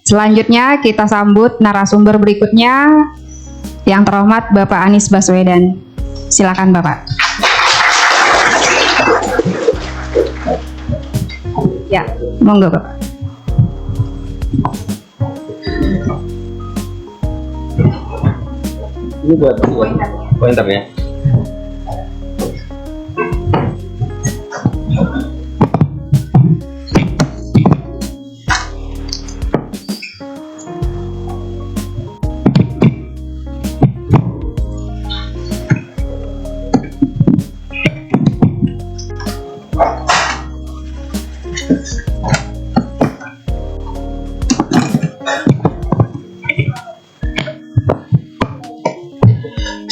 Selanjutnya kita sambut narasumber berikutnya, yang terhormat Bapak Anies Baswedan. Silakan Bapak. Ya, monggo Bapak. Ini buat pointernya.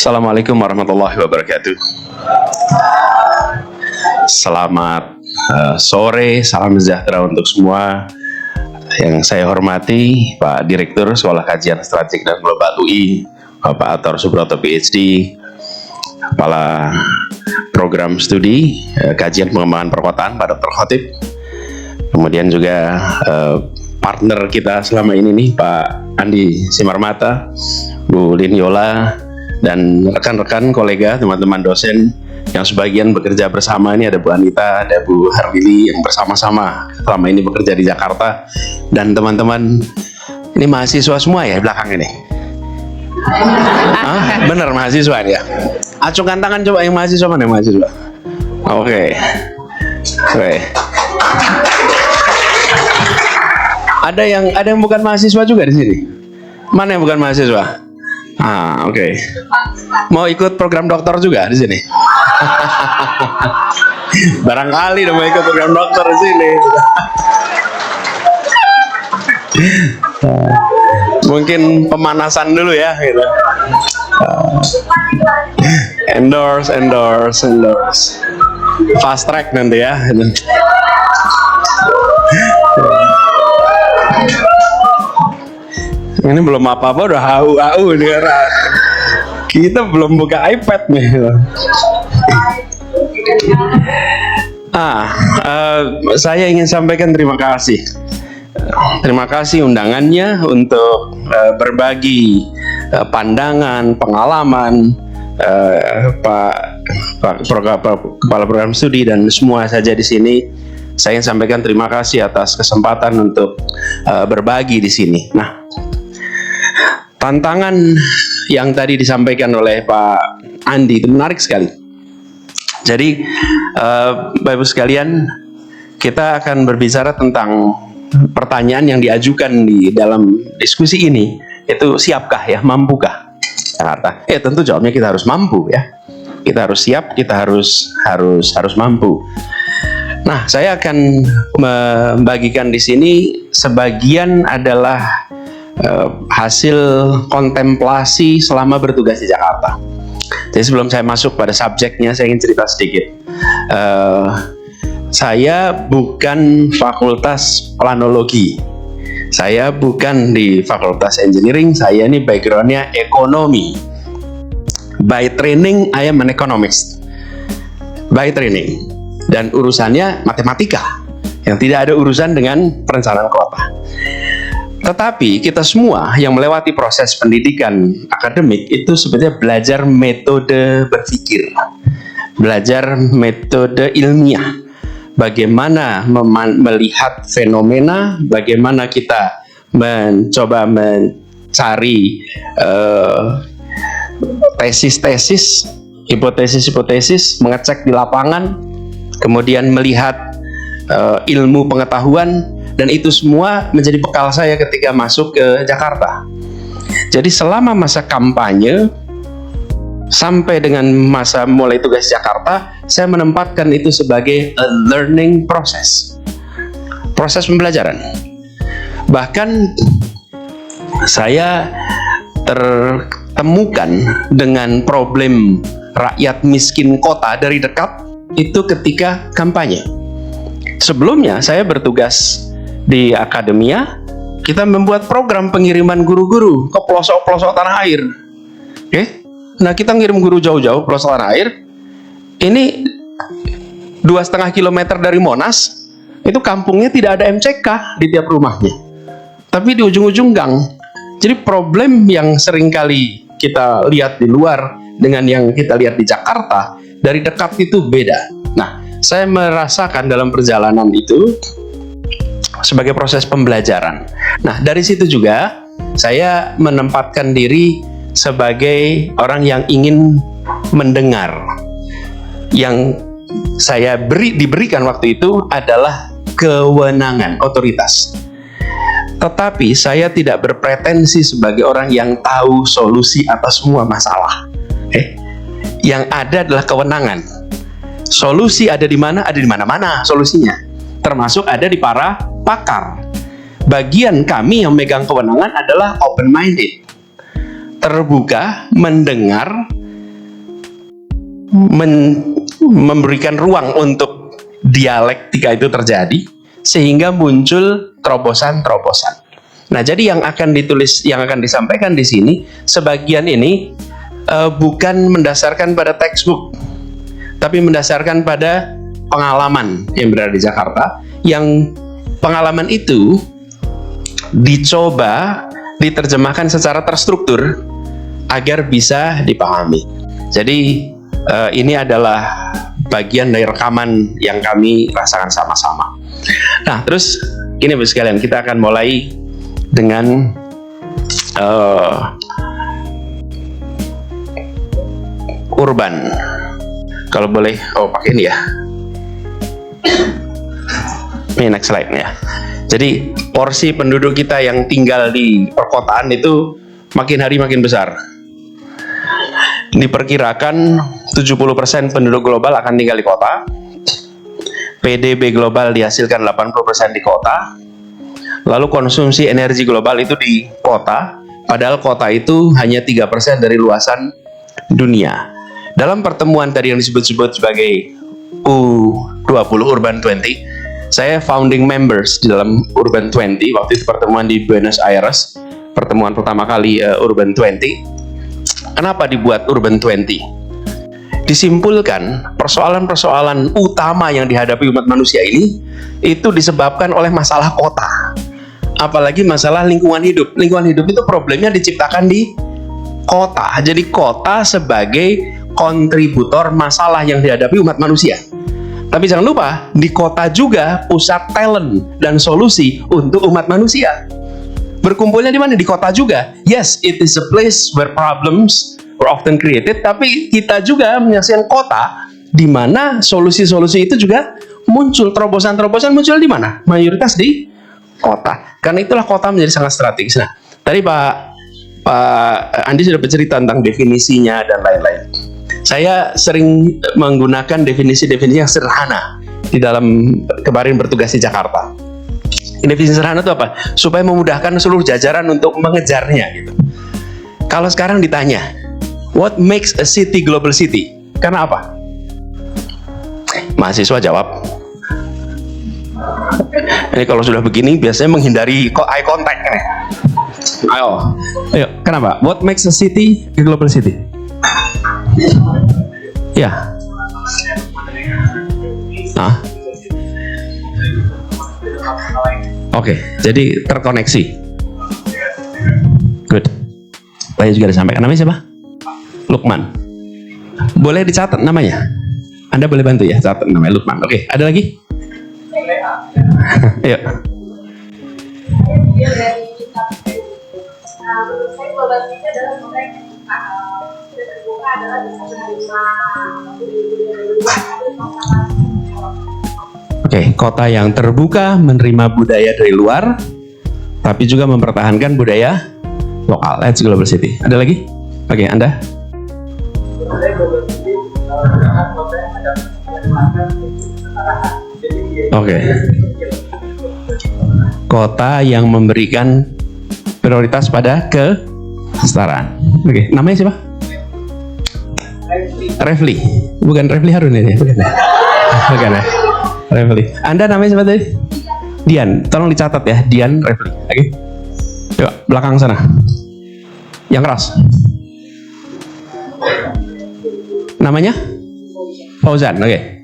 Assalamualaikum warahmatullahi wabarakatuh. Selamat sore, salam sejahtera untuk semua. Yang saya hormati Pak Direktur Sekolah Kajian Strategik dan Global UI, Bapak Ator Subroto PhD, Kepala Program Studi Kajian Pengembangan Perkotaan Pak Dr. Khotib, kemudian juga partner kita selama ini nih Pak Andi Simarmata, Bu Lin Yola, dan rekan-rekan kolega, teman-teman dosen yang sebagian bekerja bersama. Ini ada Bu Anita, ada Bu Harlili yang bersama-sama selama ini bekerja di Jakarta, dan teman-teman ini mahasiswa semua ya belakang ini. Bener mahasiswa ya. Acungkan tangan coba yang mahasiswa, mana yang mahasiswa? Oke. Ada yang bukan mahasiswa juga di sini. Mana yang bukan mahasiswa? Oke. Mau ikut program dokter juga di sini? Barangkali udah mau ikut program dokter di sini. Mungkin pemanasan dulu ya, gitu. Endorse. Fast track nanti ya. Ini belum apa-apa udah HU nih, karena kita belum buka iPad nih. Saya ingin sampaikan terima kasih. Terima kasih undangannya untuk berbagi pandangan, pengalaman Pak Kepala Program Studi dan semua saja di sini. Saya ingin sampaikan terima kasih atas kesempatan untuk berbagi di sini. Nah, tantangan yang tadi disampaikan oleh Pak Andi itu menarik sekali. Jadi, Bapak Ibu sekalian, kita akan berbicara tentang pertanyaan yang diajukan di dalam diskusi ini. Itu siapkah ya, mampukah Jakarta? Tentu jawabnya kita harus mampu ya. Kita harus siap, kita harus mampu. Nah, saya akan membagikan di sini sebagian adalah hasil kontemplasi selama bertugas di Jakarta. Jadi sebelum saya masuk pada subjeknya, saya ingin cerita sedikit. Saya bukan fakultas planologi, saya bukan di fakultas engineering, saya ini backgroundnya ekonomi. By training, I am an economist. By training. Dan urusannya matematika, yang tidak ada urusan dengan perencanaan kota. Tetapi kita semua yang melewati proses pendidikan akademik itu sebetulnya belajar metode berpikir, belajar metode ilmiah, bagaimana melihat fenomena, bagaimana kita mencoba mencari tesis-tesis, hipotesis-hipotesis, mengecek di lapangan, kemudian melihat ilmu pengetahuan. Dan itu semua menjadi bekal saya ketika masuk ke Jakarta. Jadi selama masa kampanye sampai dengan masa mulai tugas Jakarta, saya menempatkan itu sebagai a learning process, proses pembelajaran. Bahkan saya tertemukan dengan problem rakyat miskin kota dari dekat itu ketika kampanye. Sebelumnya saya bertugas di akademia, kita membuat program pengiriman guru-guru ke pelosok-pelosok tanah air. Oke? Nah, kita ngirim guru jauh-jauh pelosok tanah air. Ini 2,5 kilometer dari Monas, itu kampungnya tidak ada MCK di tiap rumahnya, tapi di ujung-ujung gang. Jadi problem yang sering kali kita lihat di luar dengan yang kita lihat di Jakarta, dari dekat itu beda. Nah, saya merasakan dalam perjalanan itu sebagai proses pembelajaran. Nah, dari situ juga saya menempatkan diri sebagai orang yang ingin mendengar. Yang saya diberikan waktu itu adalah kewenangan, otoritas. Tetapi saya tidak berpretensi sebagai orang yang tahu solusi atas semua masalah. Yang ada adalah kewenangan. Solusi ada di mana? Ada di mana-mana solusinya. Termasuk ada di para pakar. Bagian kami yang megang kewenangan adalah open-minded. Terbuka, mendengar, memberikan ruang untuk dialektika itu terjadi, sehingga muncul terobosan-terobosan. Nah, jadi yang akan ditulis, yang akan disampaikan di sini, sebagian ini bukan mendasarkan pada textbook, tapi mendasarkan pada pengalaman yang berada di Jakarta, yang pengalaman itu dicoba diterjemahkan secara terstruktur agar bisa dipahami. Jadi ini adalah bagian dari rekaman yang kami rasakan sama-sama. Nah, terus ini Bapak sekalian, kita akan mulai dengan urban. Kalau boleh, pakai ini ya. Ini next slide ya. Jadi porsi penduduk kita yang tinggal di perkotaan itu makin hari makin besar. Diperkirakan 70% penduduk global akan tinggal di kota. PDB global dihasilkan 80% di kota. Lalu konsumsi energi global itu di kota, padahal kota itu hanya 3% dari luasan dunia. Dalam pertemuan tadi yang disebut-sebut sebagai U20, Urban 20, saya founding members di dalam Urban 20. Waktu itu pertemuan di Buenos Aires, pertemuan pertama kali Urban 20. Kenapa dibuat Urban 20? Disimpulkan persoalan-persoalan utama yang dihadapi umat manusia ini itu disebabkan oleh masalah kota, apalagi masalah lingkungan hidup. Lingkungan hidup itu problemnya diciptakan di kota. Jadi kota sebagai kontributor masalah yang dihadapi umat manusia. Tapi jangan lupa, di kota juga pusat talent dan solusi untuk umat manusia. Berkumpulnya di mana? Di kota juga. Yes, it is a place where problems were often created, tapi kita juga menyaksikan kota di mana solusi-solusi itu juga muncul. Terobosan-terobosan muncul di mana? Mayoritas di kota. Karena itulah kota menjadi sangat strategis. Nah, tadi Pak Andi sudah bercerita tentang definisinya dan lain-lain. Saya sering menggunakan definisi-definisi yang sederhana di dalam kemarin bertugas di Jakarta. Definisi sederhana itu apa? Supaya memudahkan seluruh jajaran untuk mengejarnya gitu. Kalau sekarang ditanya, what makes a city global city? Karena apa? Mahasiswa jawab. Ini kalau sudah begini biasanya menghindari eye contact. Ayo, kenapa? What makes a city a global city? Ya. Oke, jadi terkoneksi. Good. Tadi juga disampaikan. Namanya siapa? Lukman. Boleh dicatat namanya? Anda boleh bantu ya, catat namanya Lukman. Oke, ada lagi? Ayo. Menurut saya global city adalah kota yang terbuka adalah bisa menerima kota yang terbuka menerima budaya dari luar, tapi juga mempertahankan budaya lokal. That's global city. Ada lagi? Oke, Anda? Oke. Kota yang memberikan prioritas pada kesetaraan. Oke, namanya siapa? Refli. Bukan Refli Harun ini, bukan ya? Bukan ya? Refli. Anda namanya siapa tadi? Dian. Tolong dicatat ya, Dian Refli. Oke. Coba belakang sana. Yang keras. Namanya? Fauzan, oke.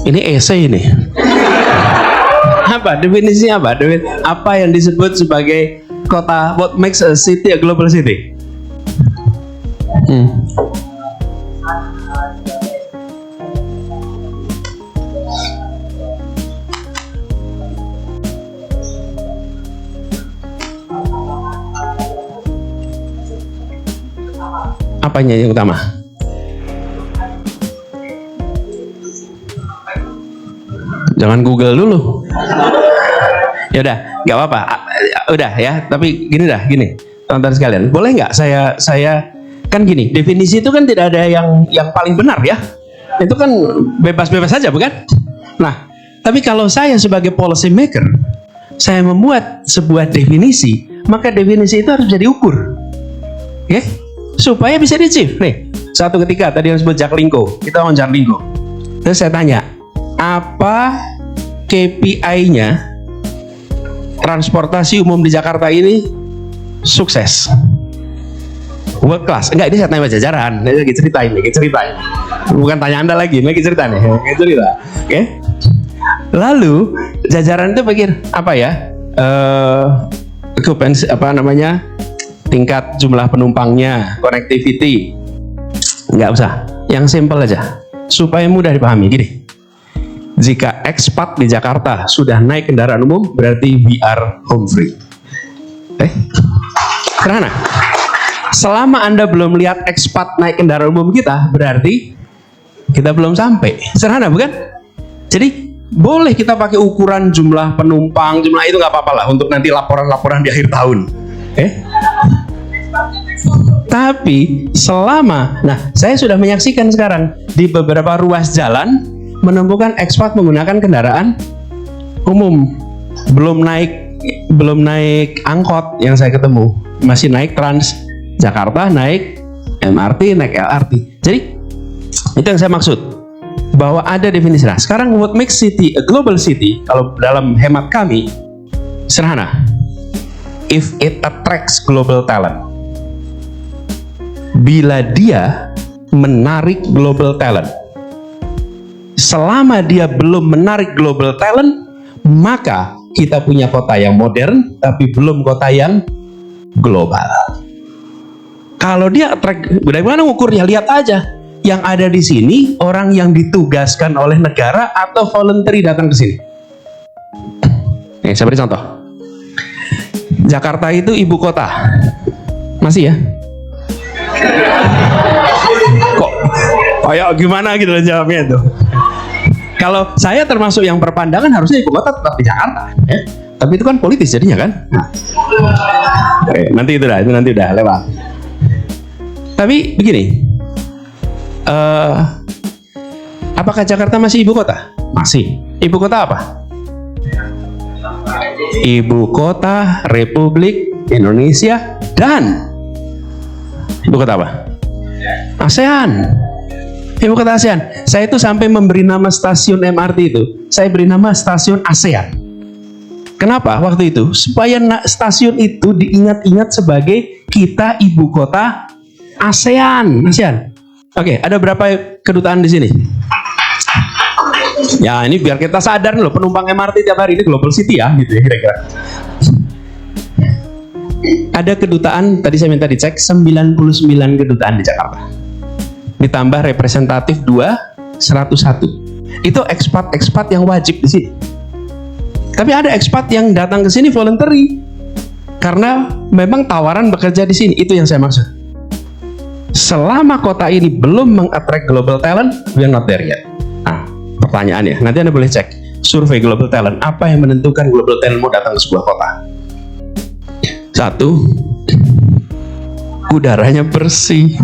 Ini esai ini. Apa definisinya apa? Apa yang disebut sebagai kota? What makes a city a global city? Apanya yang utama? Jangan Google dulu. Ya udah, nggak apa-apa. Udah ya. Tapi gini teman-teman sekalian. Boleh nggak saya kan gini. Definisi itu kan tidak ada yang paling benar ya. Itu kan bebas-bebas saja, bukan? Nah, tapi kalau saya sebagai policy maker, saya membuat sebuah definisi, maka definisi itu harus jadi ukur, oke? Supaya bisa di-achieve. Nih, satu ketika tadi yang disebut Jaklingko, kita wawancara Lingko. Terus saya tanya, apa KPI-nya transportasi umum di Jakarta ini sukses, world class? Enggak, ini saya tanya jajaran. Ini lagi ceritain. Bukan tanya Anda lagi, lagi cerita nih. Oke? Lalu jajaran itu pikir apa ya? Tingkat jumlah penumpangnya, connectivity. Enggak usah. Yang simple aja. Supaya mudah dipahami gini. Jika expat di Jakarta sudah naik kendaraan umum, berarti we are home free. Karena selama Anda belum lihat expat naik kendaraan umum kita, berarti kita belum sampai. Sederhana, bukan? Jadi boleh kita pakai ukuran jumlah penumpang, jumlah itu nggak apa-apa lah untuk nanti laporan-laporan di akhir tahun. Tapi selama, saya sudah menyaksikan sekarang di beberapa ruas jalan menemukan expat menggunakan kendaraan umum, belum naik angkot yang saya ketemu, masih naik Trans Jakarta, naik MRT, naik LRT. Jadi itu yang saya maksud, bahwa ada definisi. Nah, sekarang what makes city a global city, kalau dalam hemat kami sederhana, if it attracts global talent. Bila dia menarik global talent. Selama dia belum menarik global talent, maka kita punya kota yang modern tapi belum kota yang global. Kalau dia attract, bagaimana ngukurnya? Lihat aja. Yang ada di sini orang yang ditugaskan oleh negara atau voluntary datang ke sini. Nih, saya beri contoh. Jakarta itu ibu kota. Masih ya? Kok kayak gimana gitu jawabnya itu. Kalau saya termasuk yang berpandangan harusnya ibu kota tetap di Jakarta, ya. Tapi itu kan politis jadinya kan. Nanti itu nanti udah lewat. Tapi begini, apakah Jakarta masih ibu kota? Masih. Ibu kota apa? Ibu kota Republik Indonesia dan ibu kota apa? ASEAN. Ibu kota ASEAN. Saya itu sampai memberi nama stasiun MRT itu, saya beri nama stasiun ASEAN. Kenapa waktu itu? Supaya stasiun itu diingat-ingat sebagai kita ibu kota ASEAN. Oke, ada berapa kedutaan di sini? Ya, ini biar kita sadar loh, penumpang MRT tiap hari ini global city ya, gitu ya kira-kira. Ada kedutaan, tadi saya minta dicek, 99 kedutaan di Jakarta. Ditambah representatif 2, 101. Itu ekspat yang wajib di sini. Tapi ada ekspat yang datang ke sini voluntary karena memang tawaran bekerja di sini. Itu yang saya maksud. Selama kota ini belum mengattract global talent, we are not there yet. Nah, pertanyaannya, nanti Anda boleh cek survei global talent. Apa yang menentukan global talent mau datang ke sebuah kota? 1, udaranya bersih.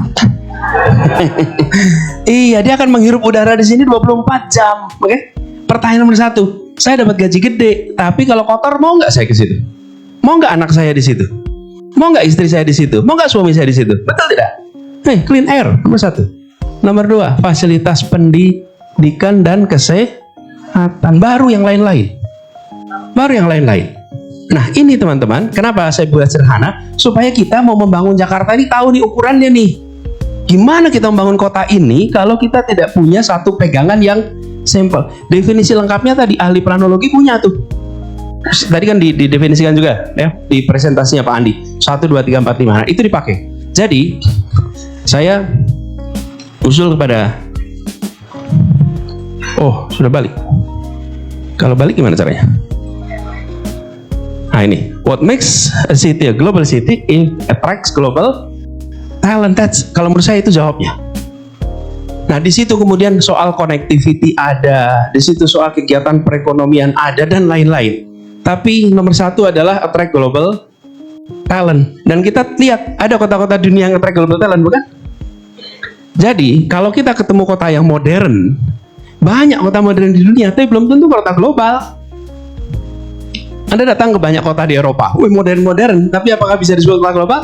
Iya, dia akan menghirup udara di sini 24 jam. Oke? Pertanyaan nomor 1, saya dapat gaji gede, tapi kalau kotor mau nggak saya ke situ? Mau nggak anak saya di situ? Mau nggak istri saya di situ? Mau nggak suami saya di situ? Betul tidak? Clean air nomor 1. Nomor 2, fasilitas pendidikan dan kesehatan. Baru yang lain-lain. Nah, ini teman-teman, kenapa saya buat sederhana? Supaya kita mau membangun Jakarta ini tahu nih ukurannya nih. Gimana kita membangun kota ini kalau kita tidak punya satu pegangan yang simple. Definisi lengkapnya tadi ahli planologi punya tuh. Tadi kan didefinisikan juga ya di presentasinya Pak Andi. 1, 2, 3, 4, 5. Nah, itu dipakai. Jadi, saya usul kepada sudah balik. Kalau balik gimana caranya? Nah, ini, what makes a city a global city? It attracts global talent. Kalau menurut saya itu jawabnya. Nah, di situ kemudian soal connectivity ada, di situ soal kegiatan perekonomian ada, dan lain-lain. Tapi nomor 1 adalah attract global talent. Dan kita lihat ada kota-kota dunia yang attract global talent, bukan? Jadi kalau kita ketemu kota yang modern, banyak kota modern di dunia, tapi belum tentu kota global. Anda datang ke banyak kota di Eropa, modern-modern, tapi apakah bisa disebut kota global?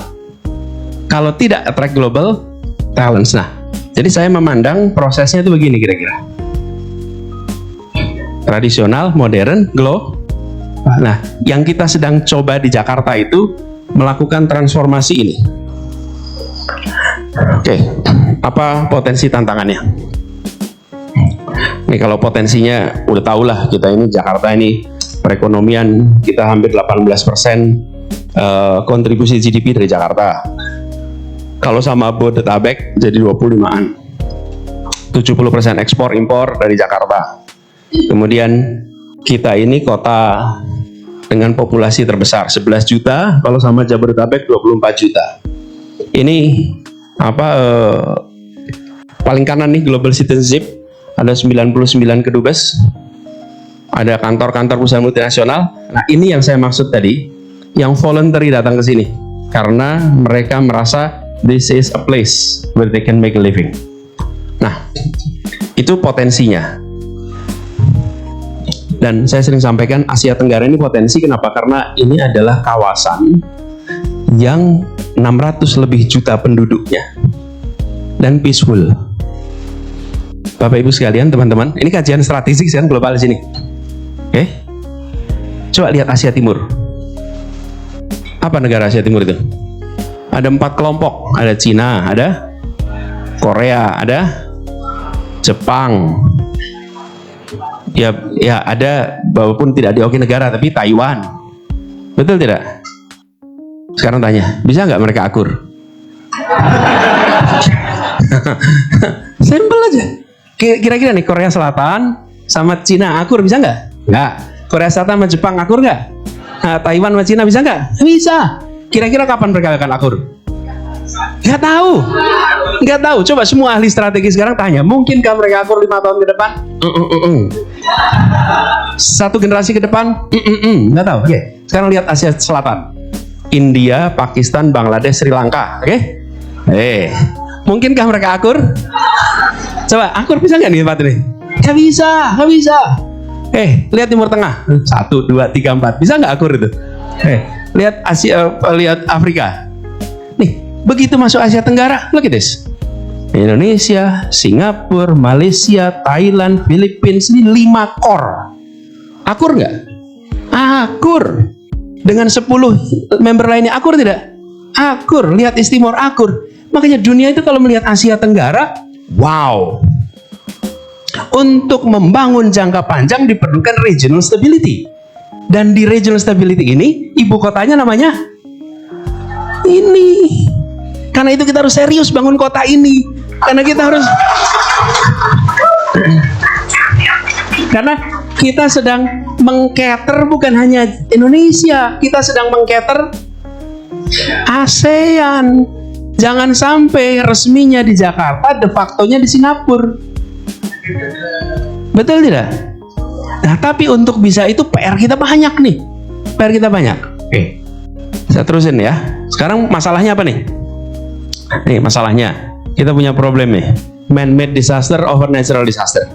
Kalau tidak attract global talents. Nah, jadi saya memandang prosesnya itu begini kira-kira. Tradisional, modern, global. Nah, yang kita sedang coba di Jakarta itu melakukan transformasi ini. Oke, apa potensi tantangannya? Nih, kalau potensinya udah tau lah, kita ini Jakarta ini perekonomian kita hampir 18% kontribusi GDP dari Jakarta. Kalau sama Bodetabek jadi 25-an. 70% ekspor impor dari Jakarta. Kemudian kita ini kota dengan populasi terbesar 11 juta, kalau sama Jabodetabek 24 juta. Ini paling kanan nih global citizenship, ada 99 kedubes, ada kantor-kantor perusahaan multinasional. Nah, ini yang saya maksud tadi, yang voluntary datang ke sini karena mereka merasa this is a place where they can make a living. Nah, itu potensinya. Dan saya sering sampaikan Asia Tenggara ini potensi, kenapa? Karena ini adalah kawasan yang 600 lebih juta penduduknya dan peaceful. Bapak Ibu sekalian, teman-teman, ini kajian strategik kan global di sini. Oke, coba lihat Asia Timur. Apa negara Asia Timur itu? Ada 4 kelompok. Ada Cina, ada Korea, ada Jepang. Ya ada, walaupun tidak diakui negara, tapi Taiwan. Betul tidak? Sekarang tanya, bisa nggak mereka akur? Simple aja. Kira-kira nih Korea Selatan sama Cina akur, bisa nggak? Nggak. Korea Selatan sama Jepang akur nggak? Nah, Taiwan sama Cina bisa nggak? Bisa. Kira-kira kapan mereka akan akur? Nggak tahu. Coba semua ahli strategi sekarang tanya, mungkinkah mereka akur 5 tahun ke depan? Satu generasi ke depan? Nggak tahu. Okay. Sekarang lihat Asia Selatan, India, Pakistan, Bangladesh, Sri Lanka. Oke? Mungkinkah mereka akur? Coba akur bisa nggak nih tempat ini? Nggak bisa. Lihat Timur Tengah, 1, 2, 3, 4, bisa nggak akur itu? Lihat Asia, lihat Afrika. Nih, begitu masuk Asia Tenggara, look at this. Indonesia, Singapura, Malaysia, Thailand, Filipina, ini 5 core. Akur nggak? Akur. Dengan 10 member lainnya akur tidak? Akur. Lihat East Timor akur. Makanya dunia itu kalau melihat Asia Tenggara, wow. Untuk membangun jangka panjang diperlukan regional stability. Dan di regional stability ini, ibu kotanya namanya ini. Karena itu kita harus serius bangun kota ini. Karena kita sedang mengcater bukan hanya Indonesia, kita sedang mengcater ASEAN. Jangan sampai resminya di Jakarta, de factonya di Singapura. Betul tidak? Nah, tapi untuk bisa itu PR kita banyak nih. Oke. Saya terusin ya. Sekarang masalahnya apa nih? Nih masalahnya. kita punya problem nih, man-made disaster over natural disaster.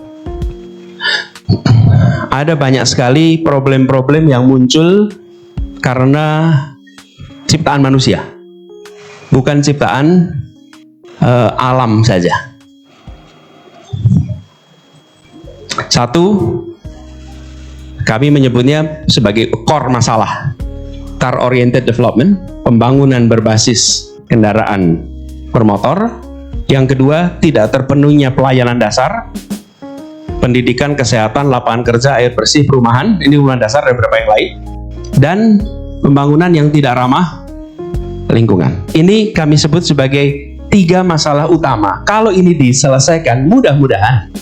Ada banyak sekali problem-problem yang muncul karena ciptaan manusia, bukan ciptaan alam saja. Satu, kami menyebutnya sebagai core masalah, car oriented development, pembangunan berbasis kendaraan bermotor. Yang kedua, tidak terpenuhnya pelayanan dasar, pendidikan, kesehatan, lapangan kerja, air bersih, perumahan. Ini perumahan dasar dan beberapa yang lain. Dan pembangunan yang tidak ramah lingkungan. Ini kami sebut sebagai 3 masalah utama. Kalau ini diselesaikan, mudah-mudahan,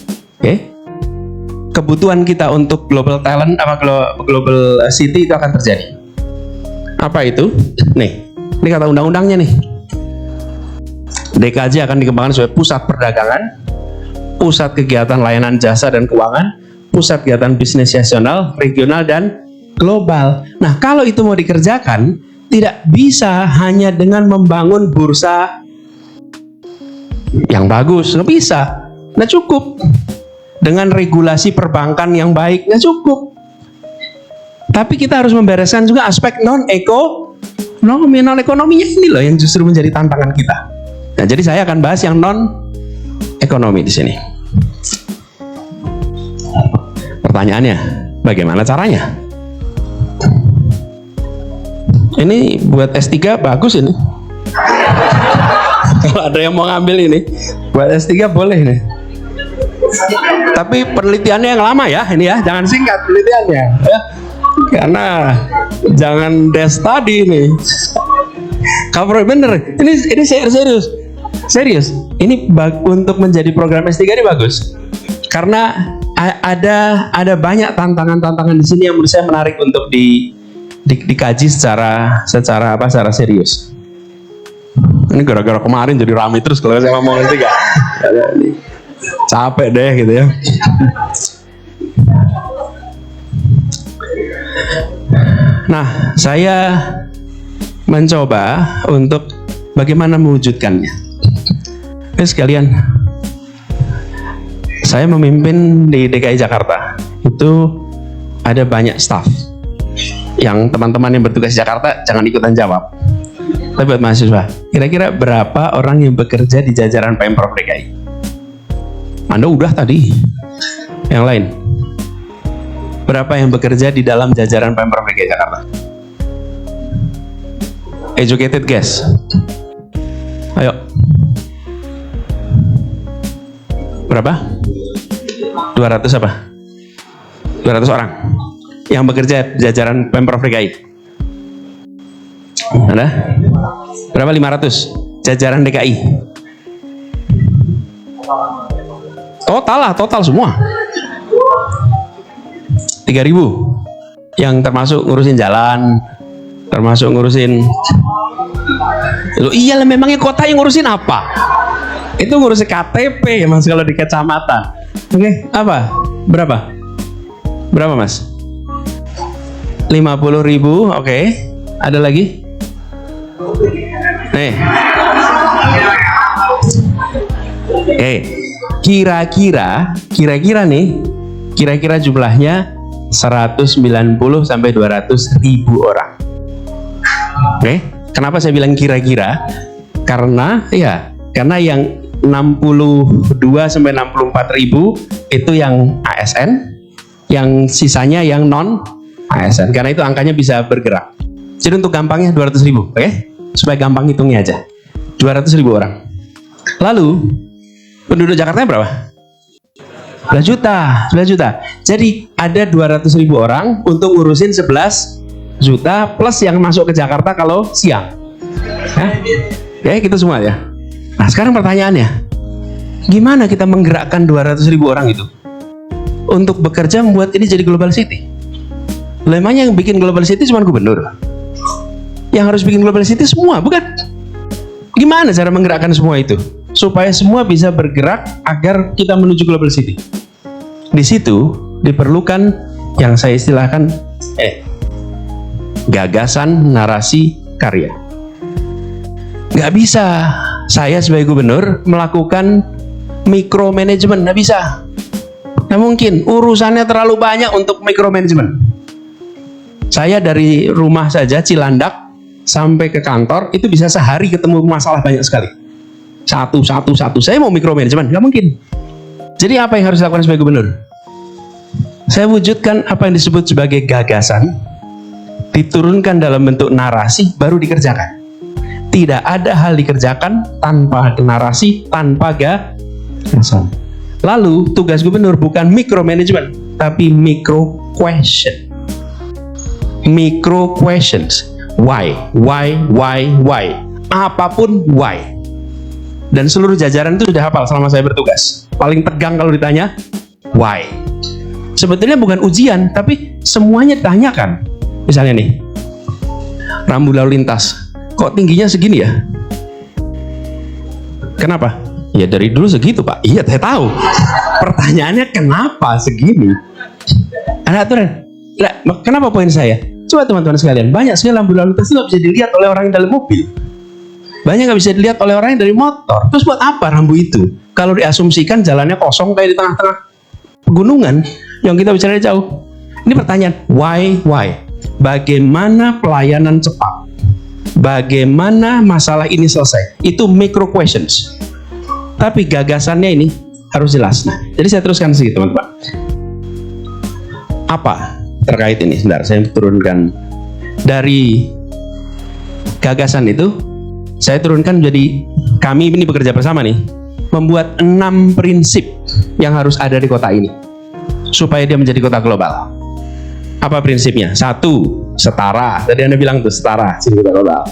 kebutuhan kita untuk global talent, global city itu akan terjadi. Apa itu? Nih, ini kata undang-undangnya nih. DKJ akan dikembangkan sebagai pusat perdagangan, pusat kegiatan layanan jasa dan keuangan, pusat kegiatan bisnis nasional, regional, dan global. Nah, kalau itu mau dikerjakan, tidak bisa hanya dengan membangun bursa yang bagus, nggak bisa, nggak cukup. Dengan regulasi perbankan yang baik, nggak cukup. Tapi kita harus membereskan juga aspek non-ekonominya ini loh yang justru menjadi tantangan kita. Nah, jadi saya akan bahas yang non-ekonomi di sini. Pertanyaannya, bagaimana caranya? Ini buat S3 bagus ini. Kalau ada yang mau ngambil ini, buat S3 boleh nih. Tapi penelitiannya yang lama ya, ini ya, jangan singkat penelitiannya ya. Karena jangan desk study nih. Cover bener. Ini serius. Ini untuk menjadi program S3 ini bagus. Karena ada banyak tantangan-tantangan di sini yang menurut saya menarik untuk dikaji secara serius. Ini gara-gara kemarin jadi ramai terus kalau saya ngomong S3. Capek deh gitu ya. Nah, saya mencoba untuk bagaimana mewujudkannya. Sekalian, saya memimpin di DKI Jakarta. Itu ada banyak staff. Yang teman-teman yang bertugas di Jakarta jangan ikutan jawab. Tapi buat mahasiswa, kira-kira berapa orang yang bekerja di jajaran Pemprov DKI? Anda udah tadi. Yang lain, berapa yang bekerja di dalam jajaran Pemprov DKI Jakarta? Educated guess. Ayo. Berapa? 200 apa? 200 orang yang bekerja di jajaran Pemprov DKI. Ada? Berapa? 500 jajaran DKI. Total semua 3.000 yang termasuk ngurusin jalan, termasuk ngurusin. Loh, iyalah, memangnya kota yang ngurusin apa? Itu ngurusin KTP ya mas, kalau di kecamatan. Oke, apa? Berapa mas? 50.000, oke. Ada lagi? Nih. Oke. Kira-kira jumlahnya 190 sampai 200.000 orang. Oke, kenapa saya bilang kira-kira? Karena yang 62 sampai 64.000 itu yang ASN, yang sisanya yang non ASN. Karena itu angkanya bisa bergerak. Jadi untuk gampangnya 200.000, oke? Supaya gampang hitungnya aja. 200.000 orang. Lalu penduduk Jakarta berapa? 11 juta. Jadi ada 200.000 orang untuk ngurusin 11 juta plus yang masuk ke Jakarta kalau siang. Ya, gitu semua ya. Nah, sekarang pertanyaannya, gimana kita menggerakkan 200.000 orang itu untuk bekerja membuat ini jadi global city? Lemanya yang bikin global city cuma gubernur. Yang harus bikin global city semua, bukan? Gimana cara menggerakkan semua itu supaya semua bisa bergerak agar kita menuju global city? Di situ diperlukan yang saya istilahkan gagasan, narasi, karya. Nggak bisa saya sebagai gubernur melakukan micromanagement, nggak bisa. Nggak mungkin, urusannya terlalu banyak untuk micromanagement. Saya dari rumah saja Cilandak sampai ke kantor itu bisa sehari ketemu masalah banyak sekali. Satu. Saya mau micromanagement, nggak mungkin. Jadi apa yang harus dilakukan sebagai gubernur? Saya wujudkan apa yang disebut sebagai gagasan, diturunkan dalam bentuk narasi, baru dikerjakan. Tidak ada hal dikerjakan tanpa narasi, tanpa gagasan. Lalu tugas gubernur bukan micromanagement, tapi micro question. Micro questions. Why? Apapun why. Dan seluruh jajaran itu sudah hafal selama saya bertugas. Paling tegang kalau ditanya why. Sebetulnya bukan ujian, tapi semuanya ditanyakan. Misalnya nih, rambu lalu lintas kok tingginya segini ya? Kenapa? Ya dari dulu segitu Pak. Iya saya tahu. Pertanyaannya kenapa segini? Ada aturan. Nah, kenapa poin saya? Coba teman-teman sekalian, banyak sekali lampu lalu lintas itu nggak bisa dilihat oleh orang yang dalam mobil. Banyak nggak bisa dilihat oleh orang yang dari motor. Terus buat apa rambu itu? Kalau diasumsikan jalannya kosong kayak di tengah-tengah pegunungan yang kita bicara jauh. Ini pertanyaan, why? Bagaimana pelayanan cepat? Bagaimana masalah ini selesai? Itu micro questions. Tapi gagasannya ini harus jelas. Nah, jadi saya teruskan sedikit teman-teman. Apa terkait ini? Sebentar, saya turunkan dari gagasan itu. Saya turunkan menjadi, kami ini bekerja bersama nih, membuat 6 prinsip yang harus ada di kota ini supaya dia menjadi kota global. Apa prinsipnya? 1, setara. Tadi Anda bilang tuh setara, jadi kota global.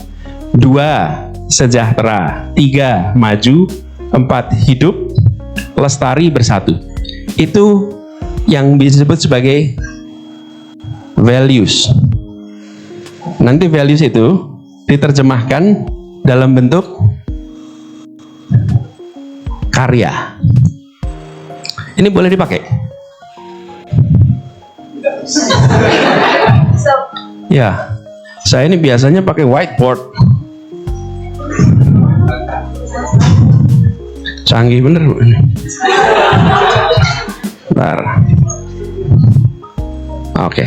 2, sejahtera. 3, maju. 4, hidup, lestari, bersatu. Itu yang disebut sebagai values. Nanti values itu diterjemahkan dalam bentuk karya. Ini boleh dipakai? Ya, saya ini biasanya pakai whiteboard. Canggih bener Bu. Bentar. Oke.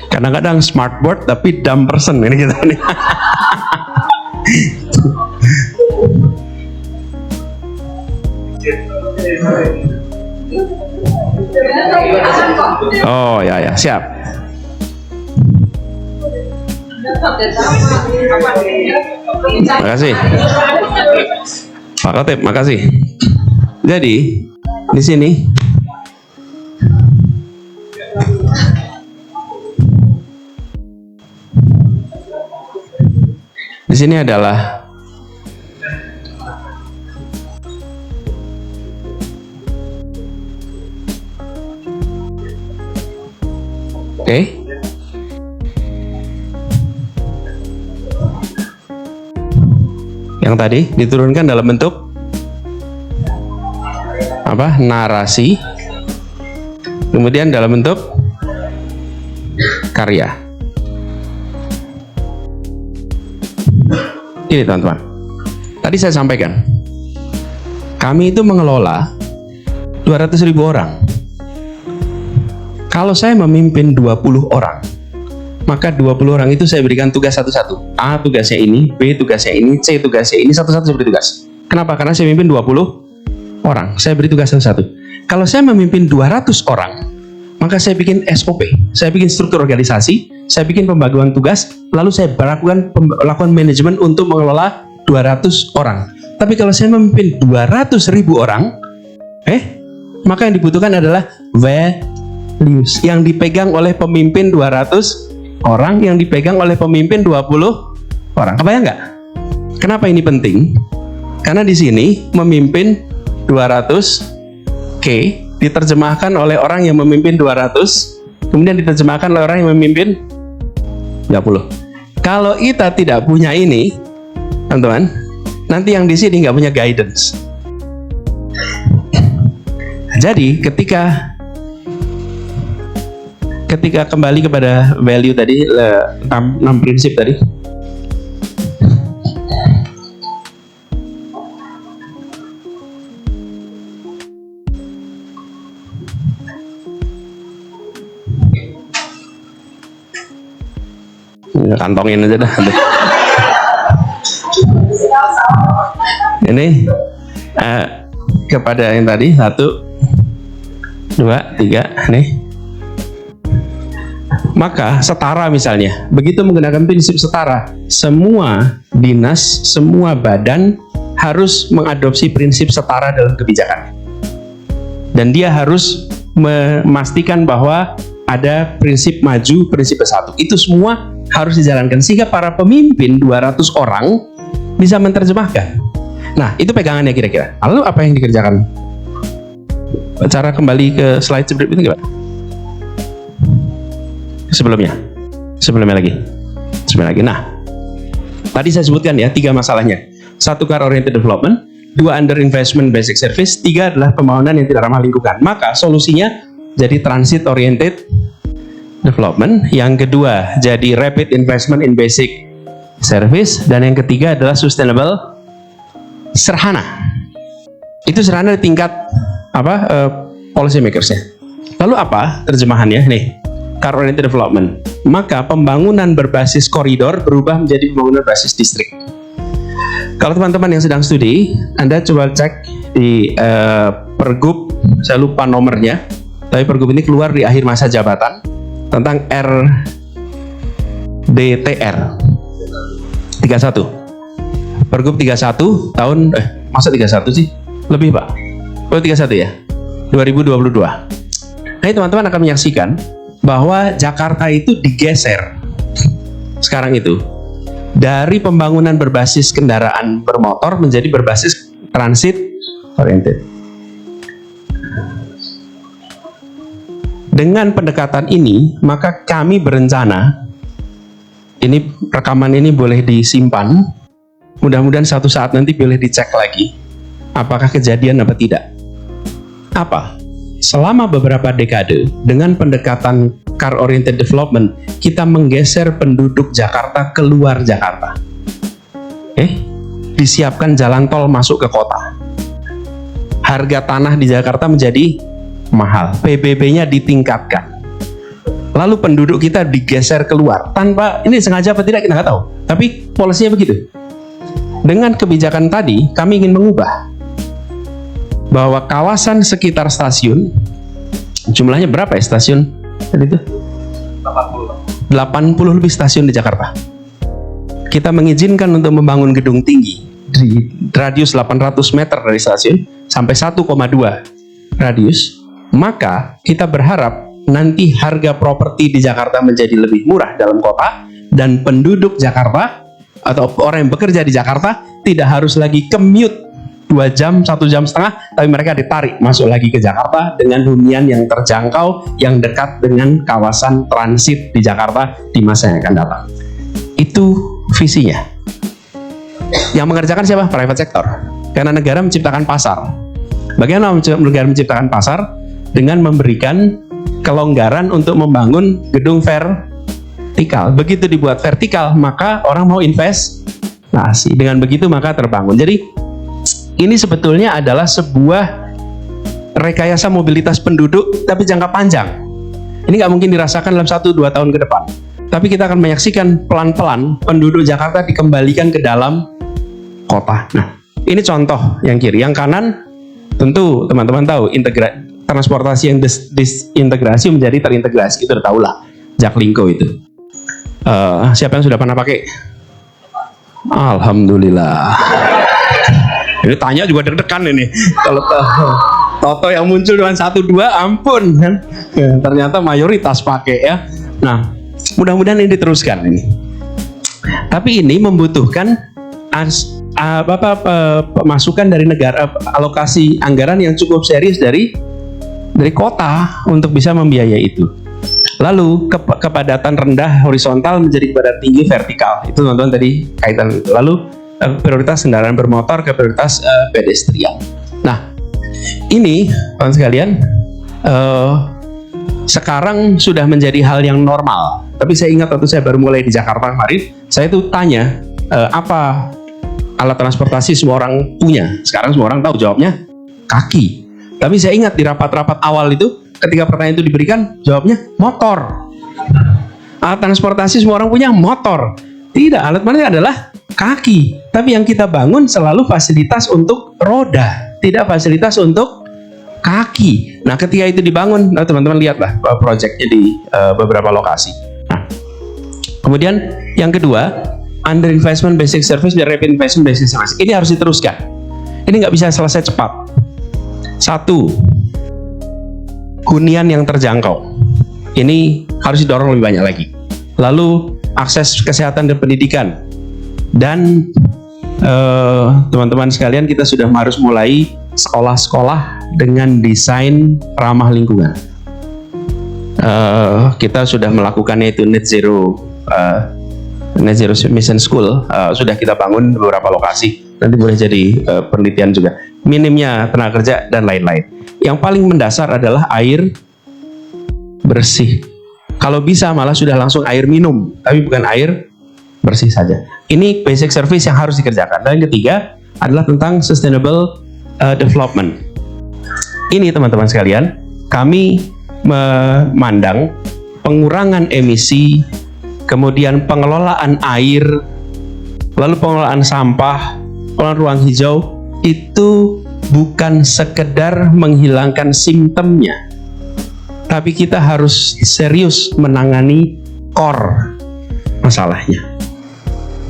Kadang-kadang smartboard tapi dumb person ini kita nih. Oh ya siap. Makasih. Pak Kotip, makasih. Jadi di sini adalah oke. Yang tadi diturunkan dalam bentuk apa? Narasi. Kemudian dalam bentuk karya. Ini teman-teman, tadi saya sampaikan, kami itu mengelola 200.000 orang. Kalau saya memimpin 20 orang, maka 20 orang itu saya berikan tugas satu-satu. A tugasnya ini, B tugasnya ini, C tugasnya ini, satu-satu saya beri tugas. Kenapa? Karena saya memimpin 20 orang, saya beri tugas satu-satu. Kalau saya memimpin 200 orang, maka saya bikin SOP, saya bikin struktur organisasi, saya bikin pembagian tugas, lalu saya lakukan manajemen untuk mengelola 200 orang. Tapi kalau saya memimpin 200.000 orang, maka yang dibutuhkan adalah values yang dipegang oleh pemimpin 200 orang, yang dipegang oleh pemimpin 20 orang. Kebayang nggak? Kenapa ini penting? Karena di sini memimpin 200K diterjemahkan oleh orang yang memimpin 200, kemudian diterjemahkan oleh orang yang memimpin 30. Kalau kita tidak punya ini, teman-teman, nanti yang di sini nggak punya guidance. Jadi ketika ketika kembali kepada value tadi, 6 prinsip tadi. Kantongin aja dah. Ini kepada yang tadi 1, 2, 3 nih. Maka setara misalnya, begitu menggunakan prinsip setara, semua dinas, semua badan harus mengadopsi prinsip setara dalam kebijakan. Dan dia harus memastikan bahwa ada prinsip maju, prinsip bersatu. Itu semua harus dijalankan sehingga para pemimpin 200 orang bisa menerjemahkan. Nah, itu pegangannya kira-kira. Lalu apa yang dikerjakan? Cara kembali ke slide sebelumnya gimana? Sebelumnya lagi. Nah, tadi saya sebutkan ya 3 masalahnya. 1 car oriented development, 2 under investment basic service, 3 adalah pembangunan yang tidak ramah lingkungan. Maka solusinya jadi transit oriented development, yang kedua jadi rapid investment in basic service, dan yang ketiga adalah sustainable serhana. Itu serhana di tingkat policy makersnya. Lalu apa terjemahannya? Nih, car oriented development, maka pembangunan berbasis koridor berubah menjadi pembangunan berbasis distrik. Kalau teman-teman yang sedang studi, Anda coba cek di Pergub, saya lupa nomornya, tapi Pergub ini keluar di akhir masa jabatan tentang RDTR 31. Pergub 31 tahun masa 31 sih? Lebih, Pak. Oh, 31 ya. 2022. Nah, teman-teman akan menyaksikan bahwa Jakarta itu digeser sekarang itu dari pembangunan berbasis kendaraan bermotor menjadi berbasis transit oriented. Dengan pendekatan ini, maka kami berencana, ini rekaman ini boleh disimpan, mudah-mudahan suatu saat nanti boleh dicek lagi apakah kejadian apa tidak. Apa? Selama beberapa dekade dengan pendekatan car oriented development, kita menggeser penduduk Jakarta keluar Jakarta. Disiapkan jalan tol masuk ke kota. Harga tanah di Jakarta menjadi mahal, PBB-nya ditingkatkan. Lalu penduduk kita digeser keluar tanpa ini sengaja apa tidak kita nggak tahu. Tapi polisinya begitu. Dengan kebijakan tadi, kami ingin mengubah bahwa kawasan sekitar stasiun, jumlahnya berapa ya stasiun tadi itu? 80 lebih stasiun di Jakarta. Kita mengizinkan untuk membangun gedung tinggi di radius 800 meter dari stasiun sampai 1,2 radius. Maka kita berharap nanti harga properti di Jakarta menjadi lebih murah dalam kota, dan penduduk Jakarta atau orang yang bekerja di Jakarta tidak harus lagi commute 2 jam, 1 jam setengah, tapi mereka ditarik masuk lagi ke Jakarta dengan hunian yang terjangkau, yang dekat dengan kawasan transit di Jakarta di masa yang akan datang. Itu visinya. Yang mengerjakan siapa? Private sector. Karena negara menciptakan pasar. Bagaimana negara menciptakan pasar? Dengan memberikan kelonggaran untuk membangun gedung vertikal. Begitu dibuat vertikal, maka orang mau investasi. Dengan begitu maka terbangun. Jadi ini sebetulnya adalah sebuah rekayasa mobilitas penduduk tapi jangka panjang. Ini nggak mungkin dirasakan dalam 1-2 tahun ke depan. Tapi kita akan menyaksikan pelan-pelan penduduk Jakarta dikembalikan ke dalam kota. Nah, ini contoh yang kiri. Yang kanan tentu teman-teman tahu transportasi yang disintegrasi menjadi terintegrasi, itu udah tahu lah, Jaklingko itu. Siapa yang sudah pernah pakai? Alhamdulillah. Ini tanya juga deg-degan ini. Kalau Toto yang muncul dengan 1-2, ampun kan? Ternyata mayoritas pakai ya. Nah, mudah-mudahan ini diteruskan ini. Tapi ini membutuhkan pemasukan dari negara, alokasi anggaran yang cukup serius dari kota untuk bisa membiayai itu. Lalu kepadatan rendah horizontal menjadi kepadatan tinggi vertikal. Itu teman-teman tadi kaitan itu. Lalu prioritas kendaraan bermotor ke prioritas pedestrian. Nah, ini teman sekalian sekarang sudah menjadi hal yang normal. Tapi saya ingat waktu saya baru mulai di Jakarta kemarin, saya tuh tanya apa alat transportasi semua orang punya. Sekarang semua orang tahu jawabnya kaki. Tapi saya ingat di rapat-rapat awal itu, ketika pertanyaan itu diberikan, jawabnya motor. Alat transportasi semua orang punya motor. Tidak, alat transportasi adalah kaki. Tapi yang kita bangun selalu fasilitas untuk roda, tidak fasilitas untuk kaki. Nah, ketika itu dibangun, nah, teman-teman lihatlah proyeknya di beberapa lokasi. Nah, kemudian yang kedua, under investment basic service dan rapid investment basic service. Ini harus diteruskan. Ini nggak bisa selesai cepat. Satu, hunian yang terjangkau. Ini harus didorong lebih banyak lagi. Lalu akses kesehatan dan pendidikan. Dan teman-teman sekalian, kita sudah harus mulai sekolah-sekolah dengan desain ramah lingkungan. Kita sudah melakukannya itu net zero mission school, sudah kita bangun beberapa lokasi. Nanti boleh jadi penelitian juga. Minimnya tenaga kerja dan lain-lain. Yang paling mendasar adalah air bersih. Kalau bisa malah sudah langsung air minum, tapi bukan air bersih saja. Ini basic service yang harus dikerjakan. Dan yang ketiga adalah tentang sustainable development. Ini teman-teman sekalian, kami memandang pengurangan emisi, kemudian pengelolaan air, lalu pengelolaan sampah, pengelolaan ruang hijau, itu bukan sekedar menghilangkan simptomnya, tapi kita harus serius menangani core masalahnya.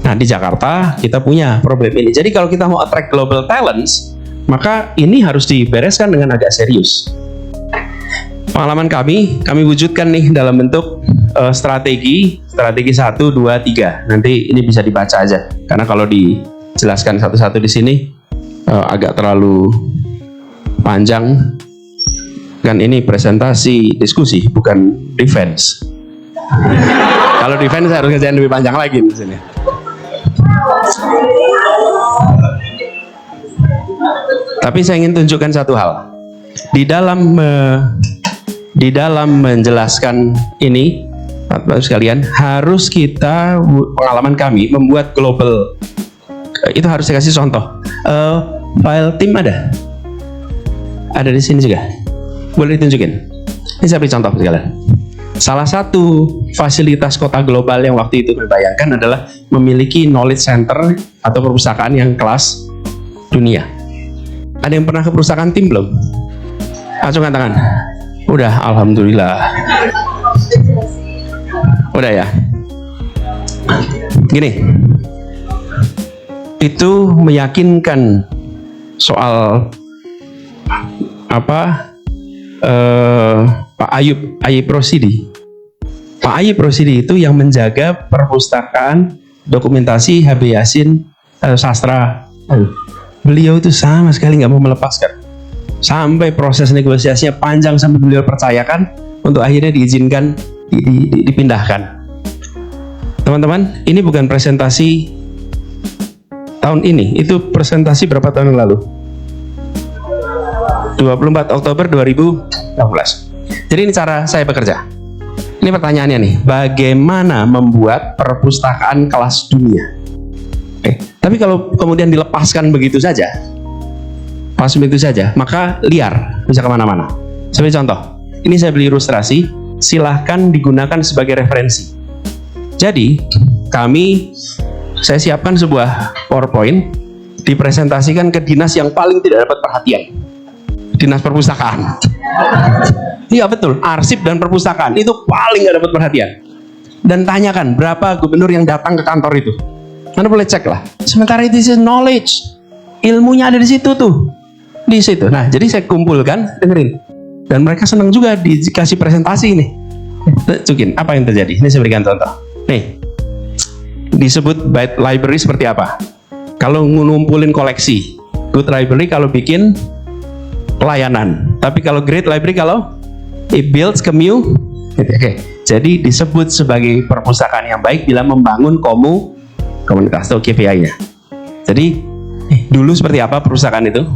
Nah, di Jakarta kita punya problem ini. Jadi kalau kita mau attract global talents, maka ini harus dibereskan dengan agak serius. Pengalaman kami wujudkan nih dalam bentuk strategi 1, 2, 3. Nanti ini bisa dibaca aja, karena kalau dijelaskan satu-satu di sini agak terlalu panjang. Kan ini presentasi diskusi, bukan defense. Kalau defense saya harus ngerjain lebih panjang lagi di sini. Tapi saya ingin tunjukkan satu hal. Di dalam menjelaskan ini, Bapak sekalian, harus kita, pengalaman kami membuat global, itu harus saya kasih contoh. File tim ada di sini juga. Boleh ditunjukin. Ini saya beri contoh sekalian. Salah satu fasilitas kota global yang waktu itu dibayangkan adalah memiliki knowledge center atau perpustakaan yang kelas dunia. Ada yang pernah ke perpustakaan tim belum? Acungkan tangan. Udah, alhamdulillah. Udah ya. Gini, itu meyakinkan soal apa? Pak Ayub Rosidi. Pak Ayub Rosidi itu yang menjaga perpustakaan dokumentasi HB Yasin sastra. Beliau itu sama sekali nggak mau melepaskan. Sampai proses negosiasinya panjang sampai beliau percayakan untuk akhirnya diizinkan dipindahkan. Teman-teman, ini bukan presentasi tahun ini, itu presentasi berapa tahun yang lalu? 24 Oktober 2016. Jadi ini cara saya bekerja. Ini pertanyaannya nih, bagaimana membuat perpustakaan kelas dunia? Tapi kalau kemudian dilepaskan begitu saja, maka liar, bisa kemana-mana. Sebagai contoh, ini saya beli ilustrasi, silahkan digunakan sebagai referensi. Jadi, saya siapkan sebuah PowerPoint, dipresentasikan ke dinas yang paling tidak dapat perhatian. Dinas perpustakaan. Iya betul, arsip dan perpustakaan itu paling gak dapat perhatian. Dan tanyakan berapa gubernur yang datang ke kantor itu. Anda boleh cek lah. Sementara itu knowledge, ilmunya ada di situ tuh, di situ. Nah, jadi saya kumpulkan, dengerin. Dan mereka senang juga dikasih presentasi ini. Tunjukin apa yang terjadi. Ini saya berikan contoh. Nih, disebut bad library seperti apa? Kalau ngumpulin koleksi, good library kalau bikin pelayanan. Tapi kalau great library kalau it builds Oke. Jadi disebut sebagai perpustakaan yang baik bila membangun komunitas atau KPI-nya. Jadi dulu seperti apa perpustakaan itu?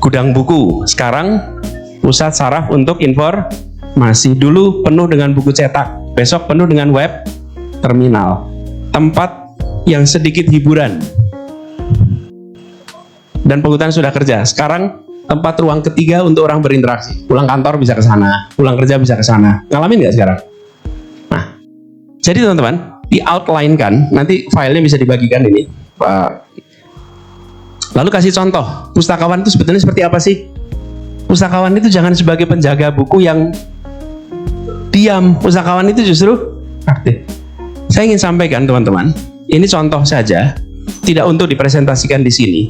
Gudang buku. Sekarang pusat saraf untuk Masih dulu penuh dengan buku cetak, besok penuh dengan web terminal. Tempat yang sedikit hiburan. Dan penghutan sudah kerja. Sekarang tempat ruang ketiga untuk orang berinteraksi. Pulang kantor bisa ke sana, pulang kerja bisa ke sana. Ngalamin nggak sekarang? Nah, jadi teman-teman, di outline kan, nanti filenya bisa dibagikan ini. Lalu kasih contoh, pustakawan itu sebetulnya seperti apa sih? Pustakawan itu jangan sebagai penjaga buku yang diam. Pustakawan itu justru aktif. Saya ingin sampaikan teman-teman, ini contoh saja, tidak untuk dipresentasikan di sini.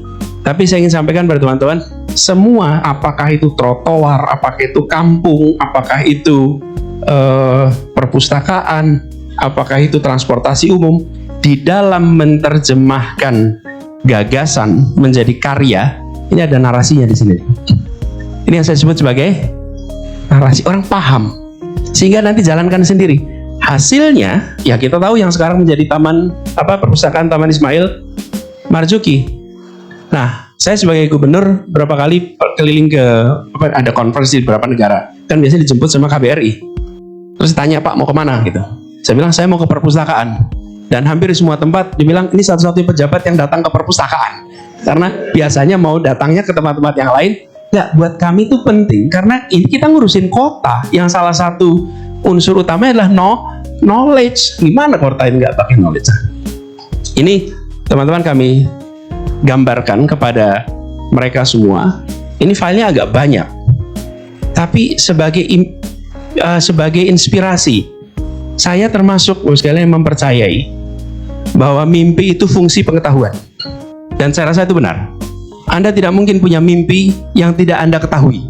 Tapi saya ingin sampaikan pada teman-teman, semua, apakah itu trotoar, apakah itu kampung, apakah itu perpustakaan, apakah itu transportasi umum, di dalam menerjemahkan gagasan menjadi karya, ini ada narasinya di sini. Ini yang saya sebut sebagai narasi. Orang paham, sehingga nanti jalankan sendiri. Hasilnya, ya kita tahu yang sekarang menjadi taman perpustakaan Taman Ismail Marzuki. Nah, saya sebagai gubernur berapa kali keliling ke ada conference di beberapa negara, kan biasanya dijemput sama KBRI. Terus tanya, Pak mau kemana gitu. Saya bilang saya mau ke perpustakaan. Dan hampir di semua tempat dibilang ini satu-satunya pejabat yang datang ke perpustakaan. Karena biasanya mau datangnya ke tempat-tempat yang lain. Nggak, buat kami itu penting karena ini kita ngurusin kota yang salah satu unsur utamanya adalah knowledge. Gimana kota ini nggak pakai knowledge? Ini teman-teman kami gambarkan kepada mereka semua. Ini filenya agak banyak, tapi sebagai inspirasi, saya termasuk sekalian yang mempercayai bahwa mimpi itu fungsi pengetahuan, dan saya rasa itu benar. Anda tidak mungkin punya mimpi yang tidak Anda ketahui.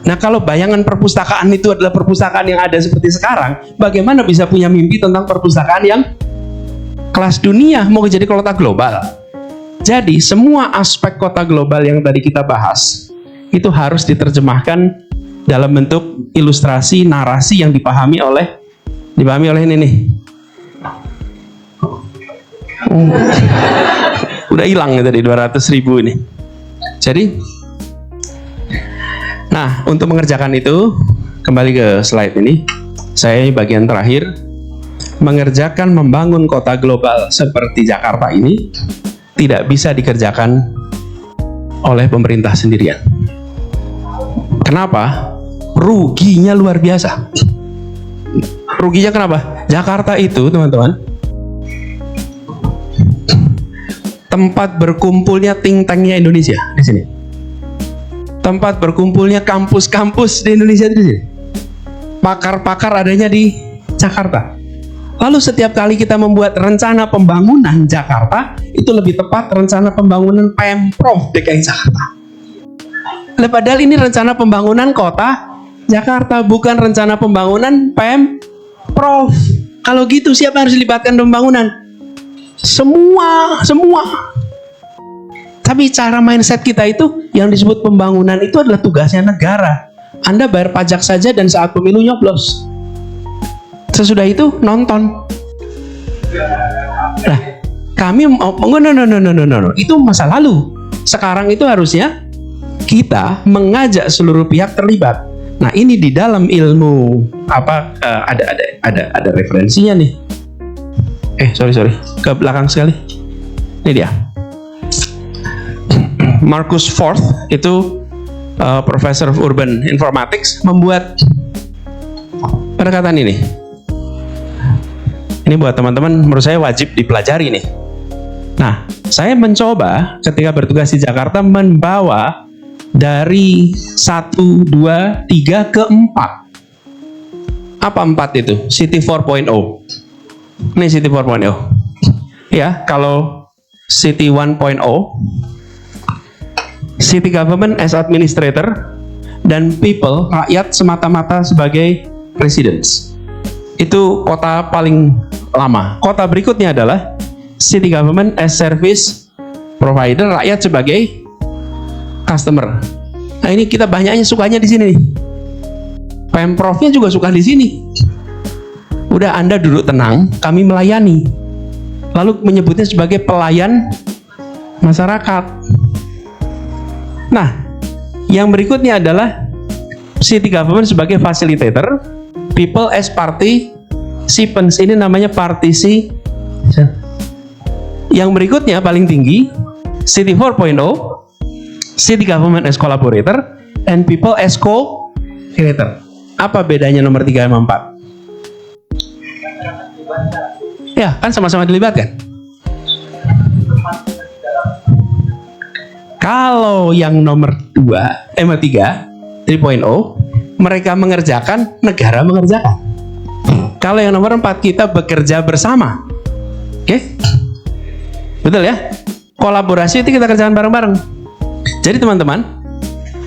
Nah, kalau bayangan perpustakaan itu adalah perpustakaan yang ada seperti sekarang, bagaimana bisa punya mimpi tentang perpustakaan yang kelas dunia, mau jadi kota global? Jadi, semua aspek kota global yang tadi kita bahas, itu harus diterjemahkan dalam bentuk ilustrasi, narasi yang dipahami oleh ini nih. Udah hilang ya tadi 200.000 ini. Jadi, nah, untuk mengerjakan itu, kembali ke slide ini, saya bagian terakhir, mengerjakan membangun kota global seperti Jakarta ini tidak bisa dikerjakan oleh pemerintah sendirian. Kenapa? Ruginya luar biasa. Ruginya kenapa? Jakarta itu, teman-teman, tempat berkumpulnya think tanknya Indonesia di sini. Tempat berkumpulnya kampus-kampus di Indonesia di sini. Pakar-pakar adanya di Jakarta. Lalu setiap kali kita membuat rencana pembangunan Jakarta, itu lebih tepat rencana pembangunan Pemprov DKI Jakarta. Padahal ini rencana pembangunan kota Jakarta, bukan rencana pembangunan Pemprov. Kalau gitu siapa harus dilibatkan dalam pembangunan? Semua. Tapi cara mindset kita itu, yang disebut pembangunan itu adalah tugasnya negara. Anda bayar pajak saja dan saat pemilu nyoblos. Sesudah itu nonton. Nah, kami no. Itu masa lalu. Sekarang itu harusnya kita mengajak seluruh pihak terlibat. Nah, ini di dalam ilmu ada referensinya nih. Sorry, ke belakang sekali. Ini dia. Marcus Forth itu Professor of Urban Informatics membuat pendekatan ini. Ini buat teman-teman, menurut saya wajib dipelajari nih. Nah, saya mencoba ketika bertugas di Jakarta membawa dari 1, 2, 3 ke 4. Apa 4 itu? City 4.0. Ini City 4.0. Ya, kalau City 1.0, City Government as Administrator, dan People, rakyat semata-mata sebagai Residents. Itu kota paling lama. Kota berikutnya adalah City Government as Service Provider, rakyat sebagai customer. Nah, ini kita banyaknya sukanya di sini. Pemprovnya juga suka di sini. Udah, Anda duduk tenang, kami melayani. Lalu menyebutnya sebagai pelayan masyarakat. Nah, yang berikutnya adalah city government sebagai facilitator, people as participants. Ini namanya partisi. Yang berikutnya paling tinggi, city 4.0, city government as collaborator, and people as co-creator. Apa bedanya nomor 3 sama 4? Ya, kan sama-sama dilibatkan. Kalau yang nomor 3, 3.0, mereka mengerjakan, negara mengerjakan. Kalau yang nomor 4, kita bekerja bersama. Oke? Betul ya? Kolaborasi itu kita kerjakan bareng-bareng. Jadi teman-teman,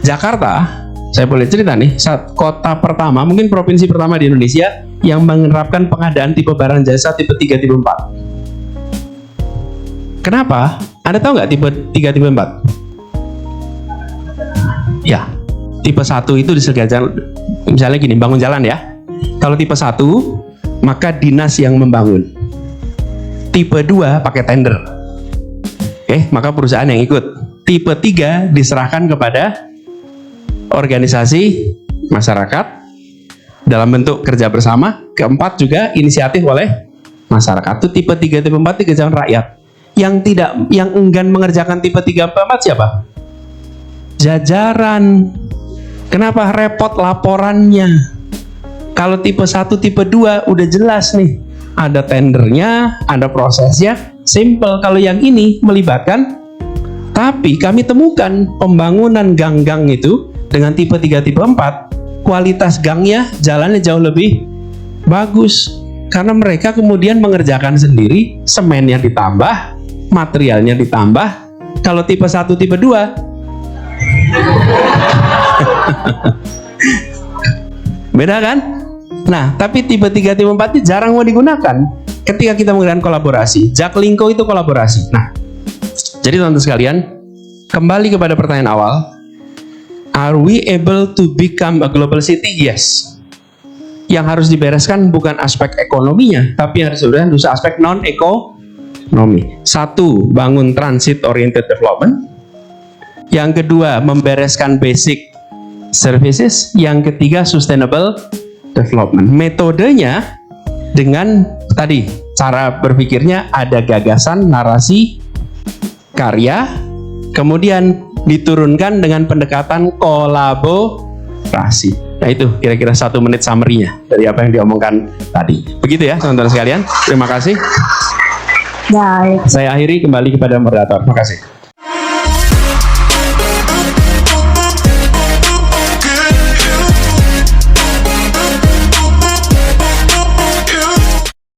Jakarta, saya boleh cerita nih, kota pertama, mungkin provinsi pertama di Indonesia yang menerapkan pengadaan tipe barang jasa tipe 3, tipe 4. Kenapa? Anda tahu nggak tipe 3, tipe 4? Ya, tipe 1 itu disediakan, misalnya gini, bangun jalan ya. Kalau tipe 1, maka dinas yang membangun. Tipe 2 pakai tender. Oke, maka perusahaan yang ikut. Tipe 3 diserahkan kepada organisasi masyarakat dalam bentuk kerja bersama. Keempat juga inisiatif oleh masyarakat. Itu tipe 3, tipe 4 dikerjakan rakyat. Yang enggan mengerjakan tipe 3, 4 siapa? Jajaran. Kenapa? Repot laporannya. Kalau tipe 1, tipe 2 udah jelas nih. Ada tendernya, ada prosesnya, simple. Kalau yang ini melibatkan, tapi kami temukan pembangunan gang-gang itu dengan tipe 3, tipe 4, kualitas gangnya, jalannya jauh lebih bagus. Karena mereka kemudian mengerjakan sendiri, semennya ditambah, materialnya ditambah. Kalau tipe 1, tipe 2, beda kan? Nah, tapi tipe 3, tipe 4 itu jarang mau digunakan ketika kita menggunakan kolaborasi. Jaklingko itu kolaborasi. Nah, jadi teman-teman sekalian, kembali kepada pertanyaan awal, are we able to become a global city? Yes. Yang harus dibereskan bukan aspek ekonominya, tapi harus dibereskan aspek non-ekonomi. 1, bangun transit oriented development. Yang kedua, membereskan basic services. Yang ketiga, sustainable development. Metodenya dengan tadi cara berpikirnya ada gagasan, narasi, karya, kemudian diturunkan dengan pendekatan kolaborasi. Nah itu kira-kira 1 menit summary-nya dari apa yang diomongkan tadi. Begitu ya teman-teman sekalian. Terima kasih. Baik. Saya akhiri kembali kepada moderator. Terima kasih.